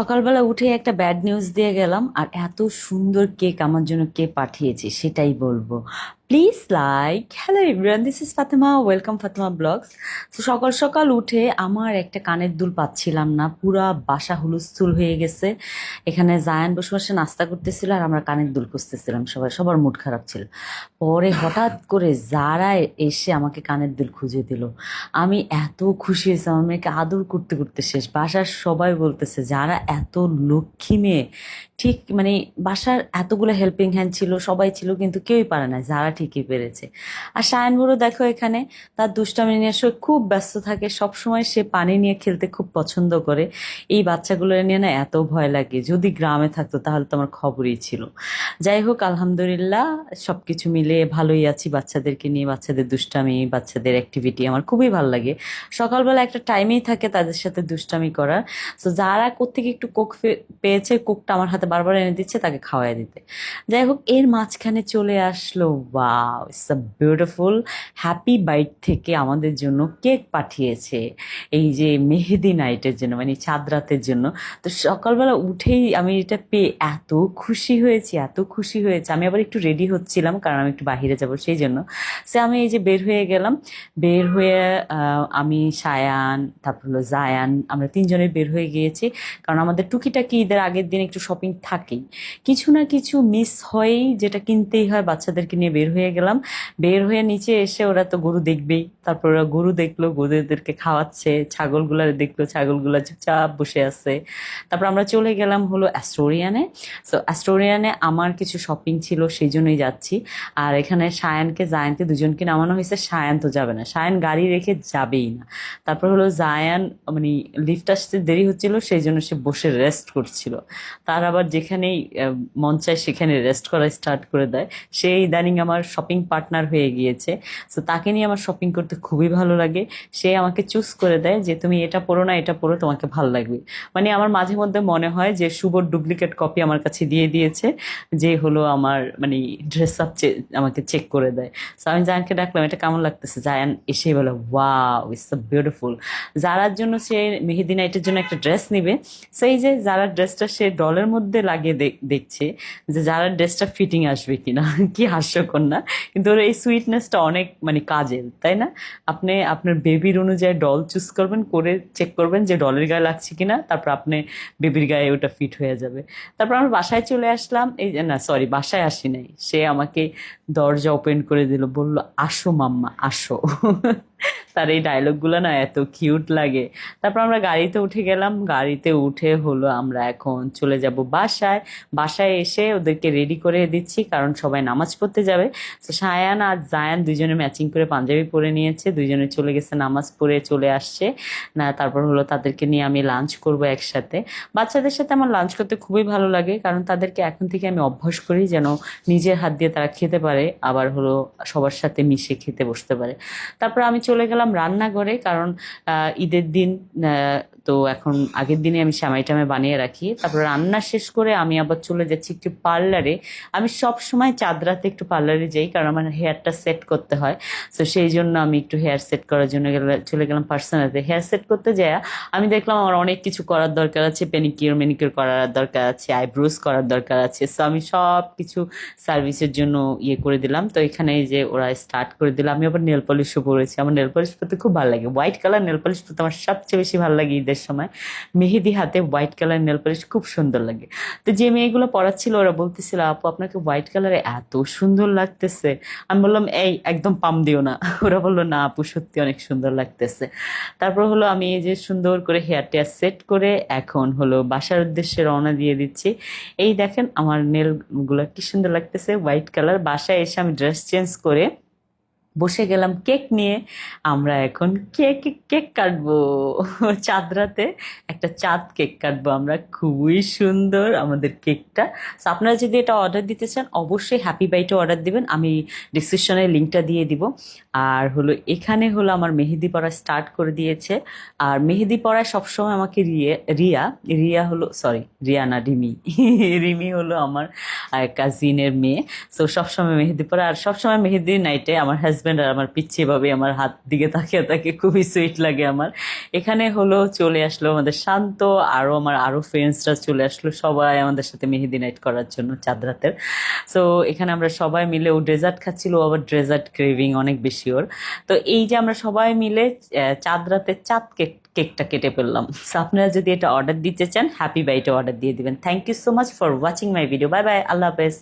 সকালবেলা উঠে একটা ব্যাড নিউজ দিয়ে গেলাম, আর এত সুন্দর কেক আমার জন্য কে পাঠিয়েছে সেটাই বলবো। Please like, hello everyone, this is Fatema, welcome Fatema vlogs. তো সকাল সকাল উঠে আমার একটা কানের দুল পাচ্ছিলাম না, পুরা বাসা হুলস্থুল হয়ে গেছে। এখানে জায়ান বসে বসে নাস্তা করতেছিল আর আমরা কানের দুল খুঁজতেছিলাম, সবার মুড খারাপ ছিল। পরে হঠাৎ করে যারা এসে আমাকে কানের দুল খুঁজে দিল। আমি এত খুশি হয়েছি, আমার মেয়েকে আদর করতে করতে শেষ। বাসার সবাই বলতেছে যারা এত লক্ষ্মী মেয়ে, ঠিক মানে বাসার এতগুলো হেল্পিং হ্যান্ড ছিল, সবাই ছিল, কিন্তু কেউই পারে না, যারা ঠিকই পেরেছে। আর সায়ন বড় দেখো এখানে তার দুষ্টামি নিয়ে সে খুব ব্যস্ত থাকে, সব সময় সে পানি নিয়ে খেলতে খুব পছন্দ করে। এই বাচ্চাগুলো নিয়ে না এত ভয় লাগে, যদি গ্রামে থাকতো তাহলে তো আমার খবরই ছিল। যাই হোক, আলহামদুলিল্লাহ সবকিছু মিলে ভালোই আছি। বাচ্চাদেরকে নিয়ে, বাচ্চাদের দুষ্টামি, বাচ্চাদের অ্যাক্টিভিটি আমার খুবই ভালো লাগে। সকালবেলা একটা টাইমেই থাকে তাদের সাথে দুষ্টামি করার। তো যারা কোত্থেকে একটু কোক পেয়েছে, কোকটা আমার হাতে বারবার এনে দিচ্ছে তাকে খাওয়াই দিতে। যাই হোক, এর মাঝখানে চলে আসলো, wow, it's a beautiful, happy bite থেকে আমাদের জন্য কেক পাঠিয়েছে, এই যে মেহেদি নাইটের জন্য, মানে চাঁদ রাতের জন্য। তো সকালবেলা উঠেই আমি এটা পেয়ে এত খুশি হয়েছি, এত খুশি হয়েছে। আমি আবার একটু রেডি হচ্ছিলাম কারণ আমি একটু বাইরে যাব, সেই জন্য। সে আমি এই যে বের হয়ে গেলাম। বের হয়ে আমি, সায়ান, তারপর হলো জায়ান, আমরা তিনজনে বের হয়ে গিয়েছি। কারণ আমাদের টুকিটাকি ঈদের আগের দিন একটু শপিং থাকেই, কিছু না কিছু মিস হয়ই, যেটা কিনতেই হয়। বাচ্চাদেরকে নিয়ে বের হয়ে গেলাম। বের হয়ে নিচে এসে ওরা তো গরু দেখবেই, তারপর ওরা গরু দেখলো, গরুদেরকে খাওয়াচ্ছে। ছাগলগুলা দেখলো, ছাগলগুলা চুপচাপ বসে আছে। তারপর আমরা চলে গেলাম হলো অ্যাস্টোরিয়ানে। সো অ্যাস্টোরিয়ানে আমার কিছু শপিং ছিল, সেই জন্যই যাচ্ছি। আর এখানে সায়ানকে, জায়ানকে দুজনকে নামানো হয়েছে। সায়ান তো যাবে না, সায়ান গাড়ি রেখে যাবেই না। তারপর হলো জায়ান, মানে লিফট আসতে দেরি হচ্ছিল, সেই জন্য সে বসে রেস্ট করছিল। তার আবার যেখানেই মন চায় সেখানে রেস্ট করা স্টার্ট করে দেয়। সে ইদানিং আমার শপিং পার্টনার হয়ে গিয়েছে। সো তাকে নিয়ে আমার শপিং করতে খুবই ভালো লাগে। সে আমাকে চুজ করে দেয় যে তুমি এটা পরো না, এটা পরো, তোমাকে ভালো লাগবে। মানে আমার মাঝে মধ্যে মনে হয় যে শুভর ডুপ্লিকেট কপি আমার কাছে দিয়ে দিয়েছে, যে হলো আমার মানে ড্রেস আপ আমাকে চেক করে দেয়। সো আমি জায়ানকে ডাকলাম, এটা কেমন লাগতেছে? জায়ান এসে বলে, ওয়াও, ইটস সো বিউটিফুল। যারার জন্য সে মেহেদি নাইটের জন্য একটা ড্রেস নিবে, সেই যে যারা ড্রেসটা সে ডলের মধ্যে লাগিয়ে দেখছে যে যারা ড্রেসটা ফিটিং আসবে কিনা। কি হাস্যকর না? কিন্তু ওর এই সুইটনেসটা অনেক মানে কাজের, তাই না? আপনি আপনার বেবির অনুযায়ী ডল চুজ করবেন, করে চেক করবেন যে ডলের গায়ে লাগছে কিনা, তারপর আপনি বেবির গায়ে ওটা ফিট হয়ে যাবে। তারপর আমরা বাসায় চলে আসলাম। এই যে না, সরি, বাসায় আসি নাই, সে আমাকে দরজা ওপেন করে দিল, বলল আসো মাম্মা আসো। তার এই ডায়লগগুলো না এত কিউট লাগে। তারপর আমরা গাড়িতে উঠে গেলাম। গাড়িতে উঠে হলো আমরা এখন চলে যাব বাসায়। বাসায় এসে ওদেরকে রেডি করে দিচ্ছি, কারণ সবাই নামাজ পড়তে যাবে। তো সায়ান আর জায়ান দুজনে ম্যাচিং করে পাঞ্জাবি পরে নিয়েছে, দুজনে চলে গেছে, নামাজ পড়ে চলে আসছে। না, তারপর হলো তাদেরকে নিয়ে আমি লাঞ্চ করব একসাথে। বাচ্চাদের সাথে আমার লাঞ্চ করতে খুবই ভালো লাগে, কারণ তাদেরকে এখন থেকে আমি অভ্যাস করি যেন নিজের হাত দিয়ে তারা খেতে পারে, আবার হলো সবার সাথে মিশে খেতে বসতে পারে। তারপর আমি চলে গেলাম রান্নাঘরে, কারণ ঈদের দিন, তো এখন আগের দিনে আমি সেমাই টামাই বানিয়ে রাখি। তারপর রান্না শেষ করে আমি আবার চলে যাচ্ছি একটু পার্লারে। আমি সব সময় চাঁদ রাতে একটু পার্লারে যাই, কারণ আমার হেয়ারটা সেট করতে হয়। তো সেই জন্য আমি একটু হেয়ার সেট করার জন্য চলে গেলাম পার্সোনালিতে। হেয়ার সেট করতে যাই আমি দেখলাম আমার অনেক কিছু করার দরকার আছে, পেনিকিউর ম্যানিকিউর করার দরকার আছে, আইব্রোজ করার দরকার আছে। সো আমি সব কিছু সার্ভিসের জন্য ইয়ে করে দিলাম। তো এখানে এই যে ওরা স্টার্ট করে দিল। আমি আবার নেল পলিশও পরেছি, আমার নেল পলিশ পরতে খুব ভালো লাগে। হোয়াইট কালার নেল পলিশ পরতে আমার সবচেয়ে বেশি ভালো লাগে ঈদের সময়। মেহেদি হাতে হোয়াইট কালার নেল পলিশ খুব সুন্দর লাগে। তো যে মেয়েগুলো পড়াচ্ছিল ওরা বলতেছিল, আপু আপনাকে হোয়াইট কালারে এত সুন্দর লাগতেছে। আমি বললাম, এই একদম পাম দিও না। ওরা বললো, না আপু সত্যি অনেক সুন্দর লাগতেছে। তারপর হলো আমি এই যে সুন্দর করে হেয়ার টেয়ার সেট করে এখন হলো বাসার উদ্দেশ্যে রওনা দিয়ে দিচ্ছি। এই দেখেন আমার নেল গুলো কি সুন্দর লাগতেছে, হোয়াইট কালার। বাসায় এসে আমি ড্রেস চেঞ্জ করে বসে গেলাম কেক নিয়ে। আমরা এখন কেক কেক কাটবো। চাঁদ রাতে একটা চাঁদ কেক কাটবো আমরা, খুবই সুন্দর আমাদের কেকটা। So আপনারা যদি এটা অর্ডার দিতে চান অবশ্যই হ্যাপি বাইটে অর্ডার দিবেন, আমি ডিসক্রিপশনে লিঙ্কটা দিয়ে দিব। আর হলো এখানে হলো আমার মেহেদি পড়া স্টার্ট করে দিয়েছে। আর মেহেদি পড়ায় সবসময় আমাকে রিয়া রিয়া হলো, সরি রিয়া না, রিমি। রিমি হলো আমার কাজিনের মেয়ে। সো সবসময় মেহেদি পড়া, আর সবসময় মেহেদি নাইটে আমার হাজব্যান্ড হাজব্যান্ড আর আমার পিচ্ছি ভাবে আমার হাত দিকে তাকিয়ে তাকে খুবই সুইট লাগে আমার। এখানে হলো চলে আসলো আমাদের শান্ত, আরো ফ্রেন্ডসরা চলে আসলো, সবাই আমাদের সাথে মেহেদি নাইট করার জন্য চাঁদ রাতের। সো এখানে আমরা সবাই মিলে, ও ডেজার্ট খাচ্ছিল, ও আবার ডেজার্ট ক্রেভিং অনেক বেশি ওর। তো এই যে আমরা সবাই মিলে চাঁদ রাতের চাঁদ কেকটা কেটে ফেললাম। সো আপনারা যদি এটা অর্ডার দিতে চান, হ্যাপি বাইটে অর্ডার দিয়ে দিবেন। Thank you so much for watching my video. Bye bye, আল্লাহ হাফেজ।